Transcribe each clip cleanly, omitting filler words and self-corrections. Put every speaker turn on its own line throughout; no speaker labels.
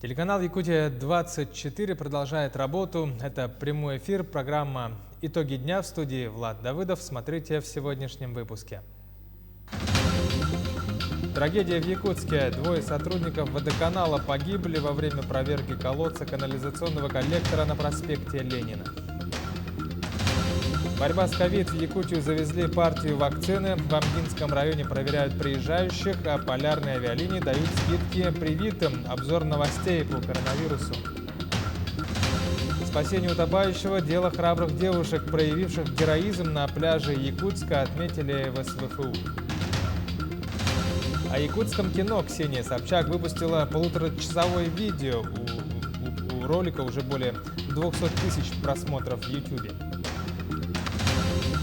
Телеканал «Якутия-24» продолжает работу. Это прямой эфир, программа «Итоги дня», в студии Влад Давыдов. Смотрите в сегодняшнем выпуске. Трагедия в Якутске. Двое сотрудников водоканала погибли во время проверки колодца канализационного коллектора на проспекте Ленина. Борьба с ковид. В Якутию завезли партию вакцины. В Амгинском районе проверяют приезжающих, а полярные авиалинии дают скидки привитым. Обзор новостей по коронавирусу. Спасение утопающего. Дело храбрых девушек, проявивших героизм на пляже Якутска, отметили в СВФУ. О якутском кино. Ксения Собчак выпустила полуторачасовое видео. У ролика уже более 200 тысяч просмотров в Ютубе.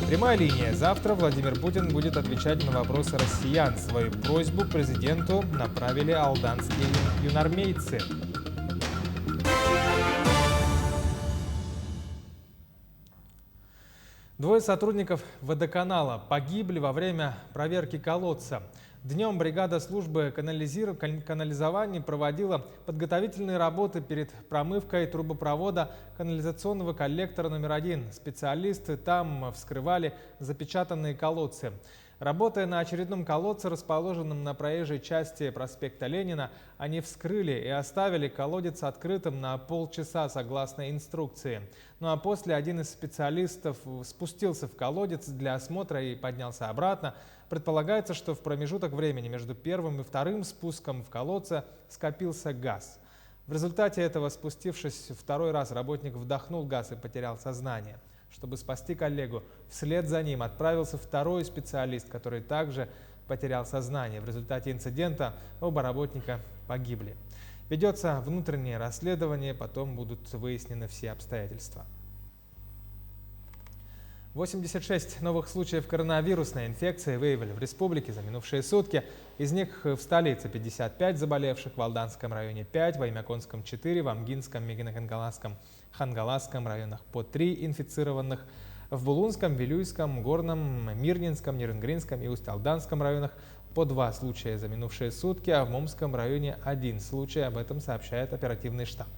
Прямая линия. Завтра Владимир Путин будет отвечать на вопросы россиян. Свою просьбу президенту направили алданские юнармейцы. Двое сотрудников водоканала погибли во время проверки колодца. Днем бригада службы канализования проводила подготовительные работы перед промывкой трубопровода канализационного коллектора номер 1. Специалисты там вскрывали запечатанные колодцы. Работая на очередном колодце, расположенном на проезжей части проспекта Ленина, они вскрыли и оставили колодец открытым на полчаса согласно инструкции. Ну а после один из специалистов спустился в колодец для осмотра и поднялся обратно. Предполагается, что в промежуток времени между первым и вторым спуском в колодце скопился газ. В результате этого, спустившись второй раз, работник вдохнул газ и потерял сознание. Чтобы спасти коллегу, вслед за ним отправился второй специалист, который также потерял сознание. В результате инцидента оба работника погибли. Ведется внутреннее расследование, потом будут выяснены все обстоятельства. 86 новых случаев коронавирусной инфекции выявили в республике за минувшие сутки. Из них в столице 55 заболевших, в Алданском районе 5, в Аймяконском 4, в Амгинском, Мегинохангаласском, Хангаласском районах по 3 инфицированных, в Булунском, Вилюйском, Горном, Мирнинском, Ниренгринском и Усть-Алданском районах по 2 случая за минувшие сутки, а в Момском районе 1 случай. Об этом сообщает оперативный штаб.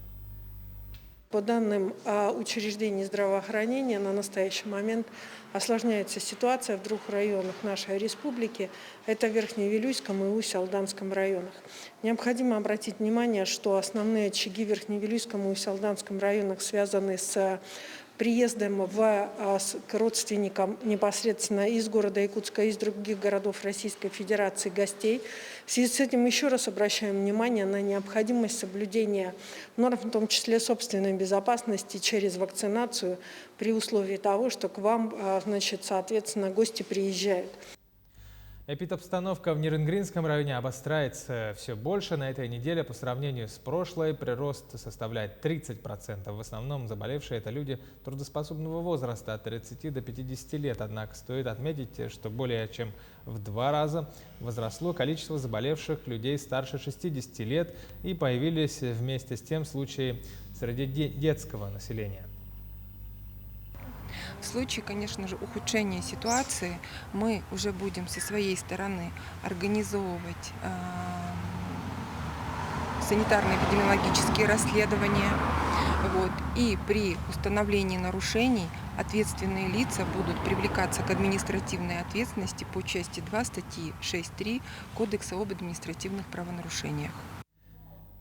По данным учреждений здравоохранения, на настоящий момент осложняется ситуация в 2 районах нашей республики. Это в Верхневилюйском и Усть-Алданском районах. Необходимо обратить внимание, что основные очаги в Верхневилюйском и Усть-Алданском районах связаны с приездом к родственникам непосредственно из города Якутска, из других городов Российской Федерации гостей. В связи с этим еще раз обращаем внимание на необходимость соблюдения норм, в том числе собственной безопасности, через вакцинацию, при условии того, что к вам, соответственно, гости приезжают.
Эпидобстановка в Ниренгринском районе обостряется все больше. На этой неделе по сравнению с прошлой прирост составляет 30%. В основном заболевшие это люди трудоспособного возраста от 30 до 50 лет. Однако стоит отметить, что более чем в 2 раза возросло количество заболевших людей старше 60 лет и появились вместе с тем случаи среди детского населения.
В случае, конечно же, ухудшения ситуации мы уже будем со своей стороны организовывать санитарно-эпидемиологические расследования. И при установлении нарушений ответственные лица будут привлекаться к административной ответственности по части 2 статьи 6.3 Кодекса об административных правонарушениях.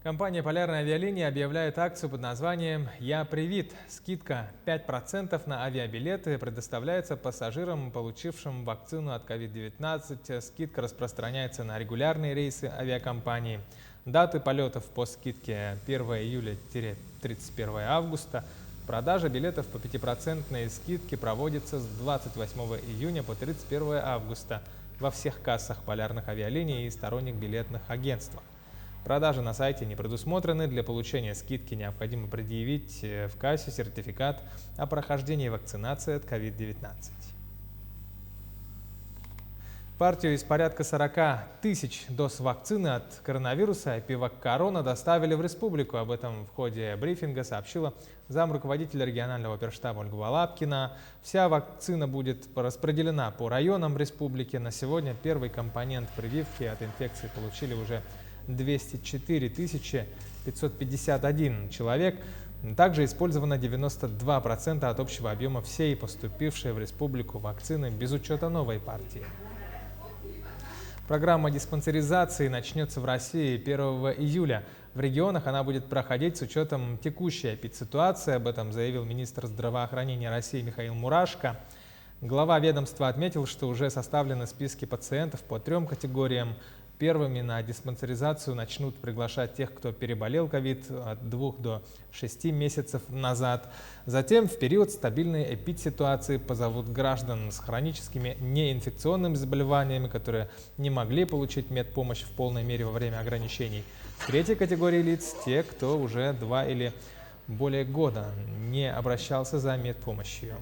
Компания «Полярная авиалиния» объявляет акцию под названием «Я привит». Скидка 5% на авиабилеты предоставляется пассажирам, получившим вакцину от COVID-19. Скидка распространяется на регулярные рейсы авиакомпании. Даты полетов по скидке 1 июля-31 августа. Продажа билетов по 5% скидке проводится с 28 июня по 31 августа во всех кассах полярных авиалиний и сторонних билетных агентствах. Продажи на сайте не предусмотрены. Для получения скидки необходимо предъявить в кассе сертификат о прохождении вакцинации от COVID-19. Партию из порядка 40 тысяч доз вакцины от коронавируса «Эпивак-Корона» доставили в республику. Об этом в ходе брифинга сообщила замруководителя регионального оперштаба Ольга Волапкина. Вся вакцина будет распределена по районам республики. На сегодня первый компонент прививки от инфекции получили уже 204 551 человек. Также использовано 92% от общего объема всей поступившей в республику вакцины без учета новой партии. Программа диспансеризации начнется в России 1 июля. В регионах она будет проходить с учетом текущей эпидситуации. Об этом заявил министр здравоохранения России Михаил Мурашко. Глава ведомства отметил, что уже составлены списки пациентов по 3 категориям. Первыми на диспансеризацию начнут приглашать тех, кто переболел ковид от 2 до 6 месяцев назад. Затем в период стабильной эпидситуации позовут граждан с хроническими неинфекционными заболеваниями, которые не могли получить медпомощь в полной мере во время ограничений. В третьей категории лиц те, кто уже 2 или более года не обращался за медпомощью.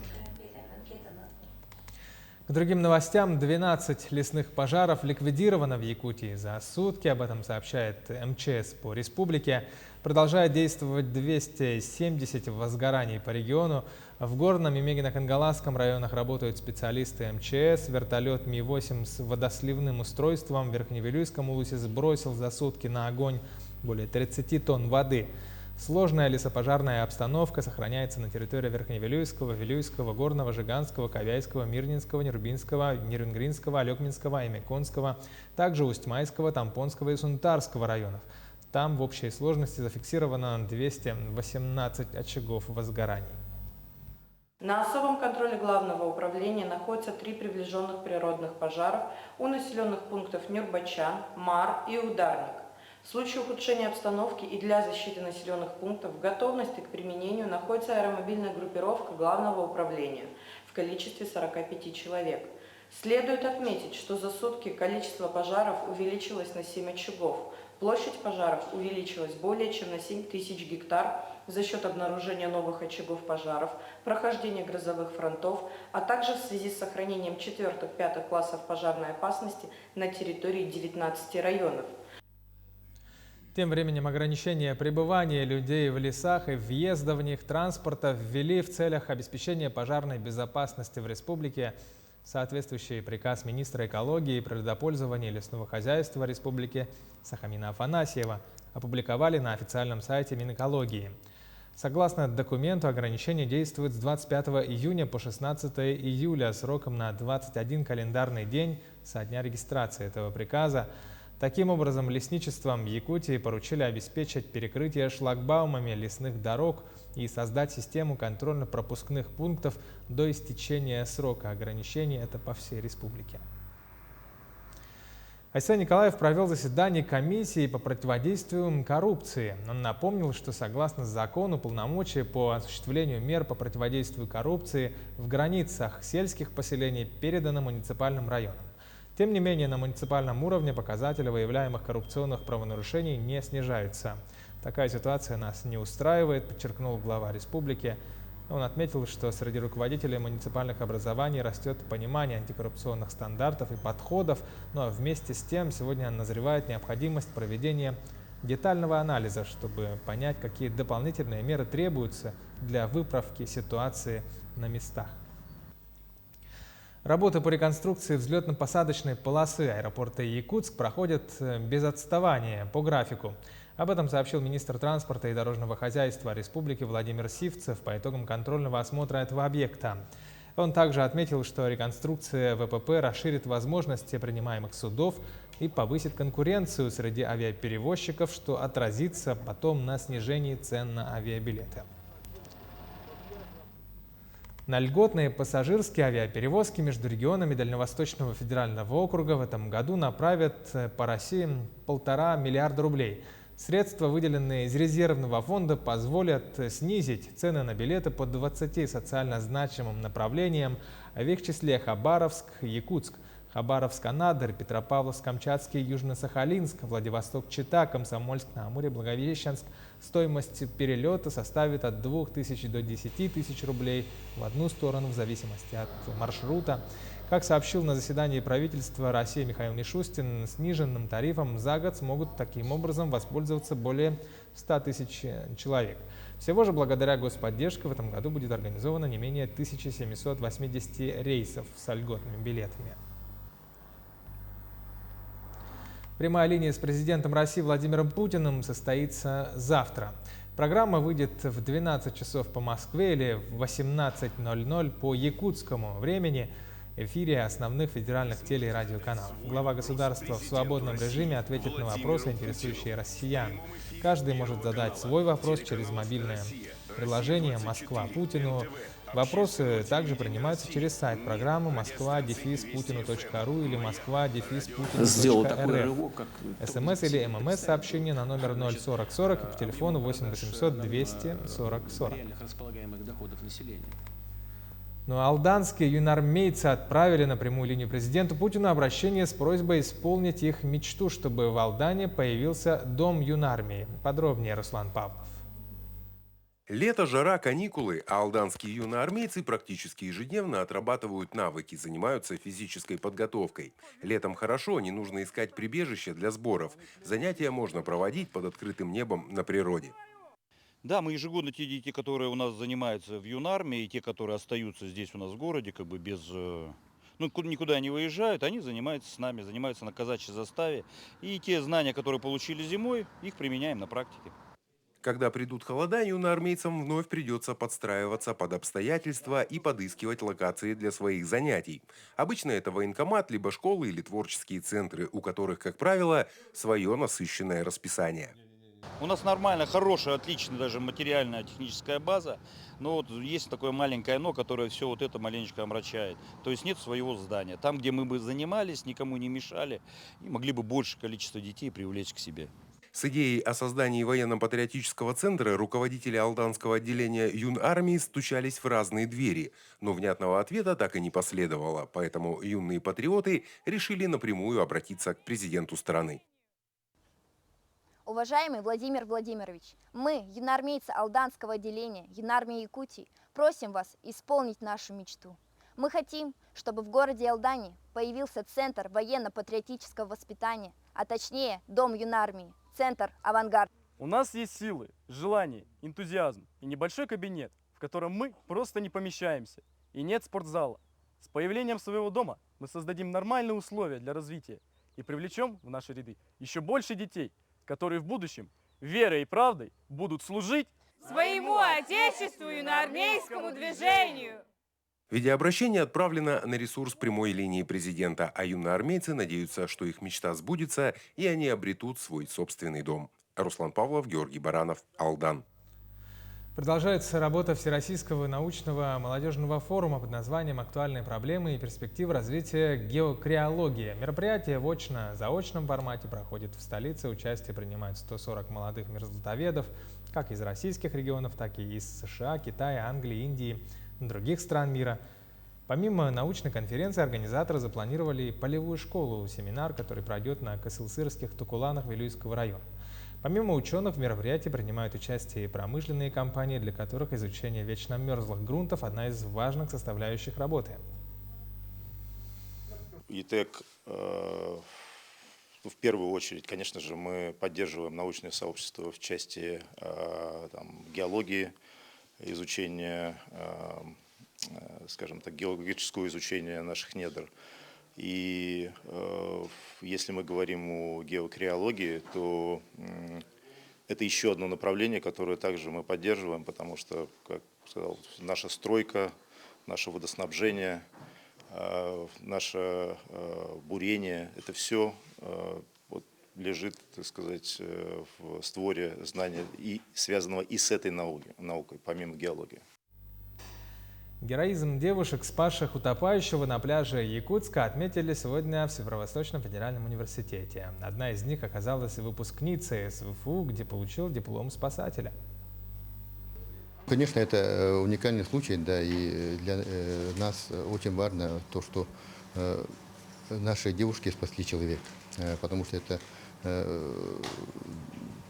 К другим новостям. 12 лесных пожаров ликвидировано в Якутии за сутки. Об этом сообщает МЧС по республике. Продолжает действовать 270 возгораний по региону. В Горном и Мегино-Кангаласском районах работают специалисты МЧС. Вертолет Ми-8 с водосливным устройством в Верхневилюйском улусе сбросил за сутки на огонь более 30 тонн воды. Сложная лесопожарная обстановка сохраняется на территории Верхневилюйского, Вилюйского, Горного, Жиганского, Ковяйского, Мирнинского, Нерубинского, Нерюнгринского, Алекминского, Эмяконского, также Усть-Майского, Тампонского и Сунтарского районов. Там в общей сложности зафиксировано 218 очагов возгораний.
На особом контроле Главного управления находятся 3 приближенных природных пожаров у населенных пунктов Нюрбачан, Мар и Ударник. В случае ухудшения обстановки и для защиты населенных пунктов в готовности к применению находится аэромобильная группировка Главного управления в количестве 45 человек. Следует отметить, что за сутки количество пожаров увеличилось на 7 очагов. Площадь пожаров увеличилась более чем на 7 тысяч гектар за счет обнаружения новых очагов пожаров, прохождения грозовых фронтов, а также в связи с сохранением 4-5 классов пожарной опасности на территории 19 районов.
Тем временем ограничения пребывания людей в лесах и въезда в них транспорта ввели в целях обеспечения пожарной безопасности в республике. Соответствующий приказ министра экологии и природопользования и лесного хозяйства республики Сахамина Афанасьева опубликовали на официальном сайте Минэкологии. Согласно документу, ограничение действует с 25 июня по 16 июля сроком на 21 календарный день со дня регистрации этого приказа. Таким образом, лесничеством Якутии поручили обеспечить перекрытие шлагбаумами лесных дорог и создать систему контрольно-пропускных пунктов до истечения срока ограничений. Это по всей республике. Айсан Николаев провел заседание комиссии по противодействию коррупции. Он напомнил, что согласно закону полномочия по осуществлению мер по противодействию коррупции в границах сельских поселений переданы муниципальным районам. Тем не менее, на муниципальном уровне показатели выявляемых коррупционных правонарушений не снижаются. Такая ситуация нас не устраивает, подчеркнул глава республики. Он отметил, что среди руководителей муниципальных образований растет понимание антикоррупционных стандартов и подходов, но вместе с тем сегодня назревает необходимость проведения детального анализа, чтобы понять, какие дополнительные меры требуются для выправки ситуации на местах. Работы по реконструкции взлетно-посадочной полосы аэропорта Якутск проходят без отставания по графику. Об этом сообщил министр транспорта и дорожного хозяйства республики Владимир Сивцев по итогам контрольного осмотра этого объекта. Он также отметил, что реконструкция ВПП расширит возможности принимаемых судов и повысит конкуренцию среди авиаперевозчиков, что отразится потом на снижении цен на авиабилеты. На льготные пассажирские авиаперевозки между регионами Дальневосточного федерального округа в этом году направят по России 1,5 миллиарда рублей. Средства, выделенные из резервного фонда, позволят снизить цены на билеты по 20 социально значимым направлениям, в их числе Хабаровск, Якутск, Хабаровск-Анадырь, Петропавловск-Камчатский, Южно-Сахалинск, Владивосток-Чита, Комсомольск-на-Амуре, Благовещенск. Стоимость перелета составит от 2000 до 10 тысяч рублей в одну сторону в зависимости от маршрута. Как сообщил на заседании правительства России Михаил Мишустин, сниженным тарифом за год смогут таким образом воспользоваться более 100 тысяч человек. Всего же благодаря господдержке в этом году будет организовано не менее 1780 рейсов с льготными билетами. Прямая линия с президентом России Владимиром Путиным состоится завтра. Программа выйдет в 12 часов по Москве или в 18:00 по якутскому времени в эфире основных федеральных теле- и радиоканалов. Глава государства в свободном режиме ответит на вопросы, интересующие россиян. Каждый может задать свой вопрос через мобильное приложение «Москва Путину». Вопросы также принимаются через сайт программы moskva-putinu.ru или moskva-putinu.rf. СМС или ММС сообщение на номер 04040 и по телефону 8 800 200 40 40. Но алданские юнармейцы отправили на прямую линию президенту Путину обращение с просьбой исполнить их мечту, чтобы в Алдане появился дом юнармии. Подробнее Руслан Павлов.
Лето, жара, каникулы, а алданские юноармейцы практически ежедневно отрабатывают навыки, занимаются физической подготовкой. Летом хорошо, не нужно искать прибежище для сборов. Занятия можно проводить под открытым небом на природе.
Да, мы ежегодно те дети, которые у нас занимаются в юнармии, и те, которые остаются здесь у нас в городе, как бы без... никуда не выезжают, они занимаются с нами, занимаются на казачьей заставе. И те знания, которые получили зимой, их применяем на практике.
Когда придут холода, юноармейцам вновь придется подстраиваться под обстоятельства и подыскивать локации для своих занятий. Обычно это военкомат, либо школы или творческие центры, у которых, как правило, свое насыщенное расписание.
У нас нормально, хорошая, отличная даже материальная техническая база, но вот есть такое маленькое «но», которое все вот это маленечко омрачает. То есть нет своего здания. Там, где мы бы занимались, никому не мешали, и могли бы большее количество детей привлечь к себе.
С идеей о создании военно-патриотического центра руководители алданского отделения юнармии стучались в разные двери, но внятного ответа так и не последовало, поэтому юные патриоты решили напрямую обратиться к президенту страны.
Уважаемый Владимир Владимирович, мы, юнармейцы алданского отделения Юнармии Якутии, просим вас исполнить нашу мечту. Мы хотим, чтобы в городе Алдане появился центр военно-патриотического воспитания, а точнее Дом юнармии, центр «Авангард».
У нас есть силы, желание, энтузиазм и небольшой кабинет, в котором мы просто не помещаемся, и нет спортзала. С появлением своего дома мы создадим нормальные условия для развития и привлечем в наши ряды еще больше детей, которые в будущем верой и правдой будут служить
своему отечеству и юноармейскому движению.
Видеообращение отправлено на ресурс прямой линии президента, а юноармейцы надеются, что их мечта сбудется и они обретут свой собственный дом. Руслан Павлов, Георгий Баранов, Алдан.
Продолжается работа Всероссийского научного молодежного форума под названием «Актуальные проблемы и перспективы развития геокриологии». Мероприятие в очно-заочном формате проходит в столице. Участие принимают 140 молодых мерзлотоведов, как из российских регионов, так и из США, Китая, Англии, Индии, других стран мира. Помимо научной конференции, организаторы запланировали полевую школу, семинар, который пройдет на Касылсырских Тукуланах Вилюйского района. Помимо ученых, в мероприятии принимают участие и промышленные компании, для которых изучение вечно мерзлых грунтов – одна из важных составляющих работы.
ЕТЭК, в первую очередь, конечно же, мы поддерживаем научное сообщество в части геологии, изучения, скажем так, геологического изучения наших недр. И если мы говорим о геокриологии, то это еще одно направление, которое также мы поддерживаем, потому что, как сказал, наша стройка, наше водоснабжение, наше бурение, это все лежит, так сказать, в створе знания, и связанного и с этой наукой, помимо геологии.
Героизм девушек, спасших утопающего на пляже Якутска, отметили сегодня в Северо-Восточном федеральном университете. Одна из них оказалась выпускницей СВФУ, где получил диплом спасателя.
Конечно, это уникальный случай, да, и для нас очень важно то, что наши девушки спасли человека, потому что это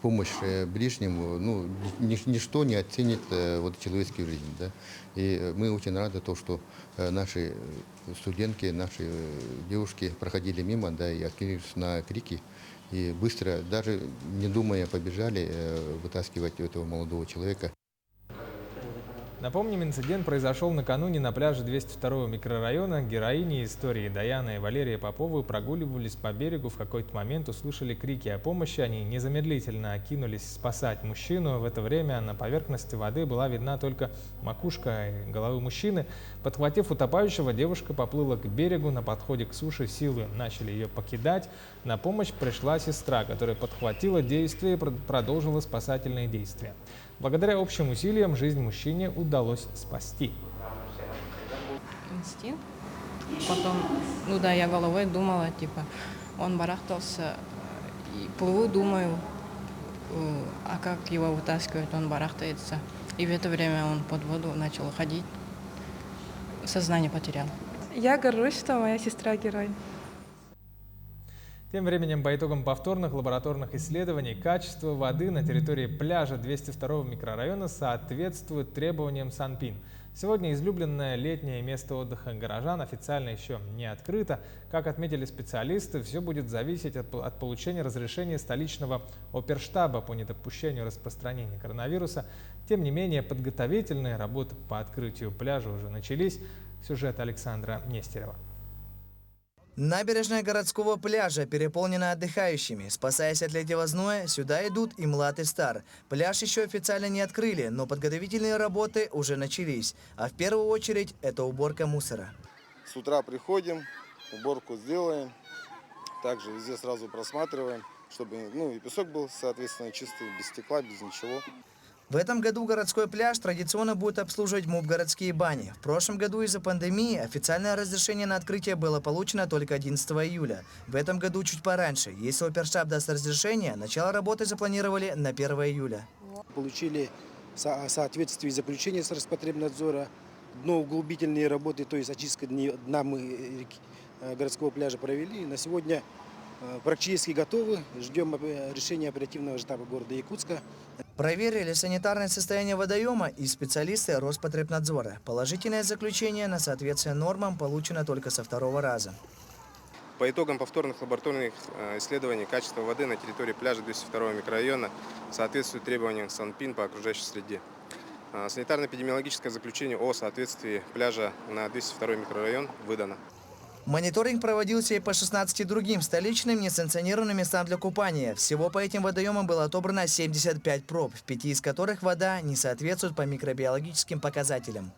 помощь ближнему, ничто не оценит человеческую жизнь, да. И мы очень рады то, что наши студентки, наши девушки проходили мимо, да, и откликнулись на крики, и быстро, даже не думая, побежали вытаскивать этого молодого человека.
Напомним, инцидент произошел накануне на пляже 202-го микрорайона. Героини истории Даяна и Валерия Поповы прогуливались по берегу. В какой-то момент услышали крики о помощи. Они незамедлительно кинулись спасать мужчину. В это время на поверхности воды была видна только макушка и головы мужчины. Подхватив утопающего, девушка поплыла к берегу. На подходе к суше силы начали ее покидать. На помощь пришла сестра, которая подхватила действие и продолжила спасательные действия. Благодаря общим усилиям жизнь мужчине удалось спасти.
Инстинкт. Потом, я головой думала, он барахтался. И плыву, думаю, а как его вытаскивать, он барахтается. И в это время он под воду начал ходить, сознание потерял.
Я горжусь, что моя сестра герой.
Тем временем, по итогам повторных лабораторных исследований, качество воды на территории пляжа 202-го микрорайона соответствует требованиям Санпин. Сегодня излюбленное летнее место отдыха горожан официально еще не открыто. Как отметили специалисты, все будет зависеть от получения разрешения столичного оперштаба по недопущению распространения коронавируса. Тем не менее, подготовительные работы по открытию пляжа уже начались. Сюжет Александра Нестерова.
Набережная городского пляжа переполнена отдыхающими. Спасаясь от летнего зноя, сюда идут и млад, и стар. Пляж еще официально не открыли, но подготовительные работы уже начались. А в первую очередь это уборка мусора.
С утра приходим, уборку сделаем, также везде сразу просматриваем, чтобы и песок был, соответственно, чистый, без стекла, без ничего.
В этом году городской пляж традиционно будет обслуживать МУП «Городские бани». В прошлом году из-за пандемии официальное разрешение на открытие было получено только 11 июля. В этом году чуть пораньше. Если оперштаб даст разрешение, начало работы запланировали на 1 июля.
Получили соответствие заключения с Роспотребнадзора, дноуглубительные работы, то есть очистка дна мы городского пляжа провели. На сегодня практически готовы. Ждем решения оперативного штаба города Якутска.
Проверили санитарное состояние водоема и специалисты Роспотребнадзора. Положительное заключение на соответствие нормам получено только со 2-го раза.
По итогам повторных лабораторных исследований качество воды на территории пляжа 202-го микрорайона соответствует требованиям Санпин по окружающей среде. Санитарно-эпидемиологическое заключение о соответствии пляжа на 202-й микрорайон выдано.
Мониторинг проводился и по 16 другим столичным несанкционированным местам для купания. Всего по этим водоемам было отобрано 75 проб, в 5 из которых вода не соответствует по микробиологическим показателям.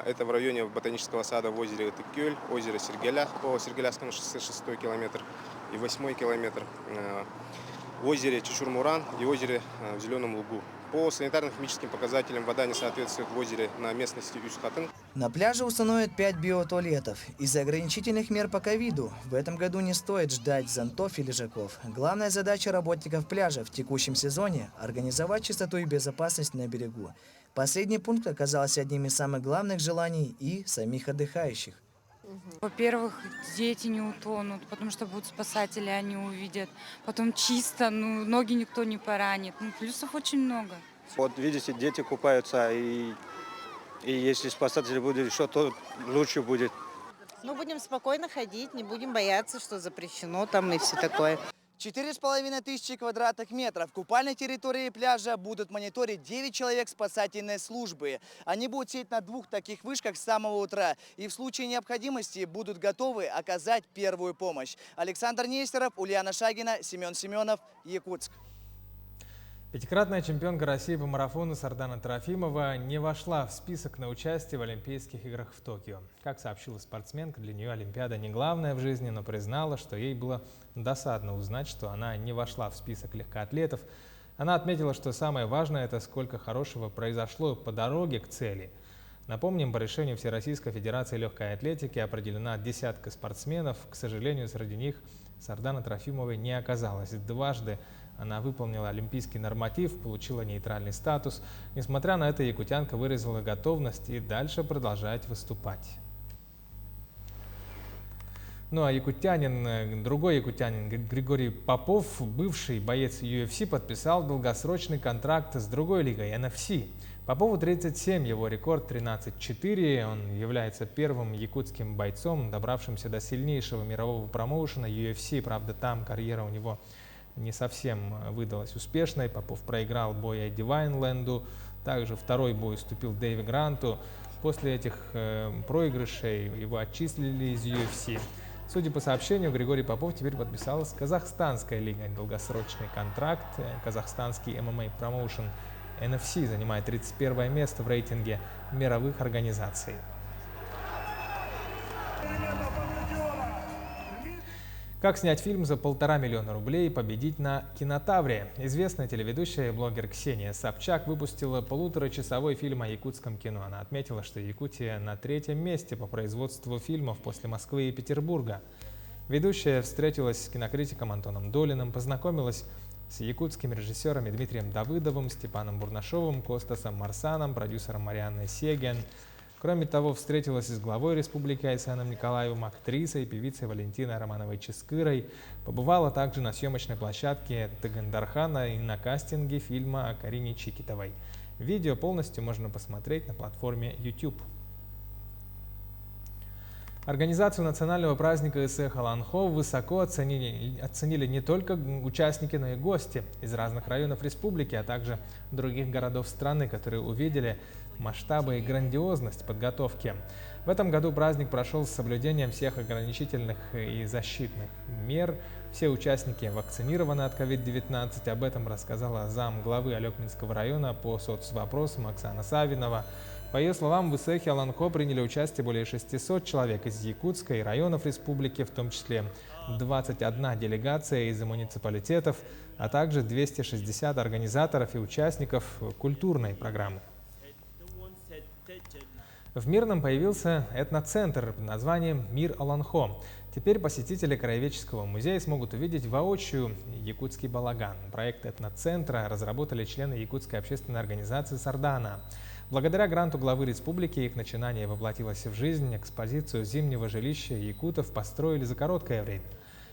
Это в районе ботанического сада в озере Тыккёль, озеро Сергеля по Сергеляцкому шоссе 6 километр и 8 километр, в озере Чучур-Муран и озере в Зеленом Лугу. По санитарно-химическим показателям вода не соответствует в озере на местности Юсхатын.
На пляже установят 5 биотуалетов. Из-за ограничительных мер по ковиду в этом году не стоит ждать зонтов и лежаков. Главная задача работников пляжа в текущем сезоне – организовать чистоту и безопасность на берегу. Последний пункт оказался одним из самых главных желаний и самих отдыхающих.
Во-первых, дети не утонут, потому что будут спасатели, они увидят. Потом чисто, ноги никто не поранит. Плюсов очень много.
Вот видите, дети купаются, и если спасатели будут еще, то лучше будет.
Будем спокойно ходить, не будем бояться, что запрещено там и все такое.
4500 квадратных метров купальной территории пляжа будут мониторить 9 человек спасательной службы. Они будут сидеть на 2 таких вышках с самого утра и в случае необходимости будут готовы оказать первую помощь. Александр Нестеров, Ульяна Шагина, Семен Семенов, Якутск.
Пятикратная чемпионка России по марафону Сардана Трофимова не вошла в список на участие в Олимпийских играх в Токио. Как сообщила спортсменка, для нее Олимпиада не главное в жизни, но признала, что ей было досадно узнать, что она не вошла в список легкоатлетов. Она отметила, что самое важное – это сколько хорошего произошло по дороге к цели. Напомним, по решению Всероссийской Федерации легкой атлетики определена десятка спортсменов. К сожалению, среди них Сардана Трофимовой не оказалось. Дважды она выполнила олимпийский норматив, получила нейтральный статус. Несмотря на это, якутянка выразила готовность и дальше продолжать выступать. Ну а другой якутянин Григорий Попов, бывший боец UFC, подписал долгосрочный контракт с другой лигой NFC. Попову 37, его рекорд 13-4. Он является первым якутским бойцом, добравшимся до сильнейшего мирового промоушена UFC. Правда, там карьера у него не совсем выдалась успешной. Попов проиграл бой Эдди Вайнленду. Также второй бой уступил Дэви Гранту. После этих проигрышей его отчислили из UFC. Судя по сообщению, Григорий Попов теперь подписал с казахстанской лигой долгосрочный контракт. Казахстанский ММА-промоушен NFC занимает 31 место в рейтинге мировых организаций. Как снять фильм за 1,5 миллиона рублей и победить на Кинотавре? Известная телеведущая и блогер Ксения Собчак выпустила полуторачасовой фильм о якутском кино. Она отметила, что Якутия на 3-м месте по производству фильмов после Москвы и Петербурга. Ведущая встретилась с кинокритиком Антоном Долиным, познакомилась с якутскими режиссерами Дмитрием Давыдовым, Степаном Бурнашовым, Костасом Марсаном, продюсером Марианной Сеген. Кроме того, встретилась и с главой республики Айсеном Николаевым, актрисой и певицей Валентиной Романовой-Ческырой. Побывала также на съемочной площадке Тагандархана и на кастинге фильма о Карине Чикитовой. Видео полностью можно посмотреть на платформе YouTube. Организацию национального праздника Эсэ Халанхо высоко оценили не только участники, но и гости из разных районов республики, а также других городов страны, которые увидели масштабы и грандиозность подготовки. В этом году праздник прошел с соблюдением всех ограничительных и защитных мер. Все участники вакцинированы от COVID-19. Об этом рассказала зам главы Алекминского района по соцвопросам Оксана Савинова. По ее словам, в Эсэ Халанхо приняли участие более 600 человек из Якутска и районов республики, в том числе 21 делегация из муниципалитетов, а также 260 организаторов и участников культурной программы. В Мирном появился этноцентр под названием «Мир Аланхо». Теперь посетители Краеведческого музея смогут увидеть воочию якутский балаган. Проект этноцентра разработали члены якутской общественной организации «Сардана». Благодаря гранту главы республики их начинание воплотилось в жизнь. Экспозицию зимнего жилища якутов построили за короткое время.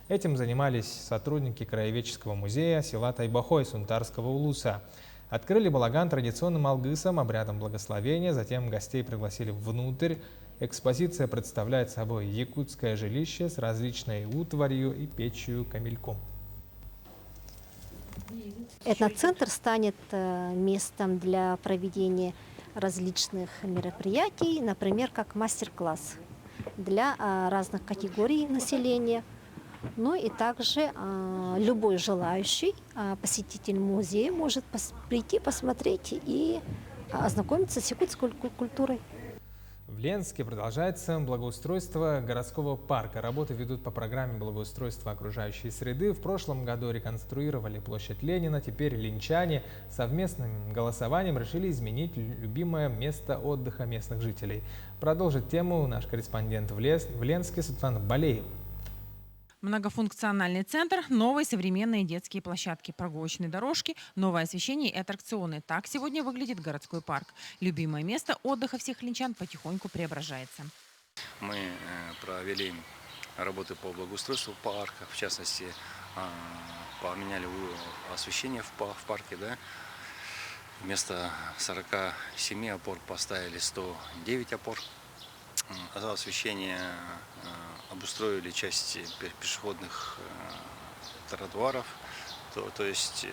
Этим занимались сотрудники Краеведческого музея села Тайбахой Сунтарского улуса. Открыли балаган традиционным алгысом, обрядом благословения, затем гостей пригласили внутрь. Экспозиция представляет собой якутское жилище с различной утварью и печью-камельком.
Этноцентр станет местом для проведения различных мероприятий, например, как мастер-класс для разных категорий населения. Ну и также любой желающий посетитель музея может прийти, посмотреть и ознакомиться с якутской культурой.
В Ленске продолжается благоустройство городского парка. Работы ведут по программе благоустройства окружающей среды. В прошлом году реконструировали площадь Ленина. Теперь ленчане совместным голосованием решили изменить любимое место отдыха местных жителей. Продолжит тему наш корреспондент в Ленске Светлана Балеева.
Многофункциональный центр, новые современные детские площадки, прогулочные дорожки, новое освещение и аттракционы. Так сегодня выглядит городской парк. Любимое место отдыха всех ленчан потихоньку преображается.
Мы провели работы по благоустройству парка, в частности, поменяли освещение в парке. Да? Вместо 47 опор поставили 109 опор. Освещение обустроили часть пешеходных тротуаров, то есть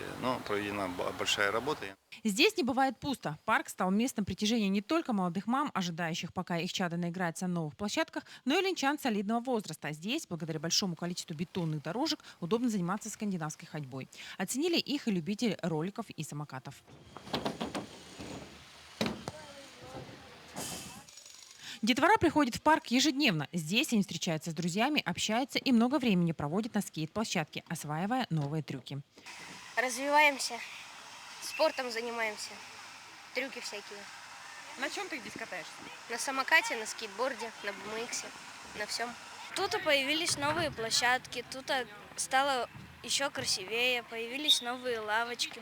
проведена большая работа.
Здесь не бывает пусто. Парк стал местом притяжения не только молодых мам, ожидающих, пока их чадо наиграется на новых площадках, но и ленчан солидного возраста. Здесь, благодаря большому количеству бетонных дорожек, удобно заниматься скандинавской ходьбой. Оценили их и любители роликов и самокатов. Детвора приходит в парк ежедневно. Здесь они встречаются с друзьями, общаются и много времени проводят на скейт-площадке, осваивая новые трюки.
Развиваемся, спортом занимаемся, трюки всякие.
На чем ты здесь катаешься?
На самокате, на скейтборде, на BMX, на всем. Тут появились новые площадки, тут стало еще красивее, появились новые лавочки.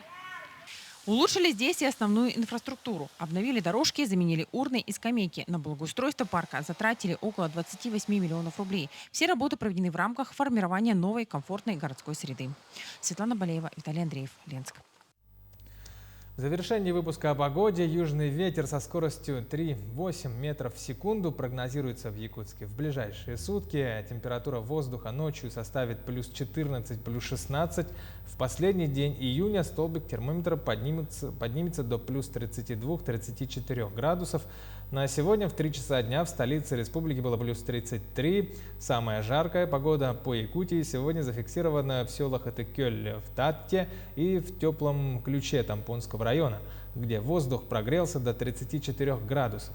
Улучшили здесь и основную инфраструктуру. Обновили дорожки, заменили урны и скамейки. На благоустройство парка затратили около 28 миллионов рублей. Все работы проведены в рамках формирования новой комфортной городской среды. Светлана Балеева, Виталий Андреев, Ленск.
В завершении выпуска о погоде южный ветер со скоростью 3,8 метров в секунду прогнозируется в Якутске. В ближайшие сутки температура воздуха ночью составит плюс 14, плюс 16. В последний день июня столбик термометра поднимется до плюс 32-34 градусов. На сегодня в 3 часа дня в столице республики было плюс 33. Самая жаркая погода по Якутии сегодня зафиксирована в селах Этыкёль, в Татте и в Теплом Ключе Тампонского района, где воздух прогрелся до 34 градусов.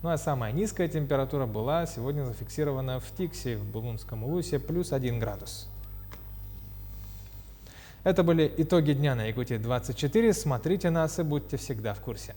Ну а самая низкая температура была сегодня зафиксирована в Тиксе, в Булунском Улусе, плюс 1 градус. Это были итоги дня на Якутии 24. Смотрите нас и будьте всегда в курсе.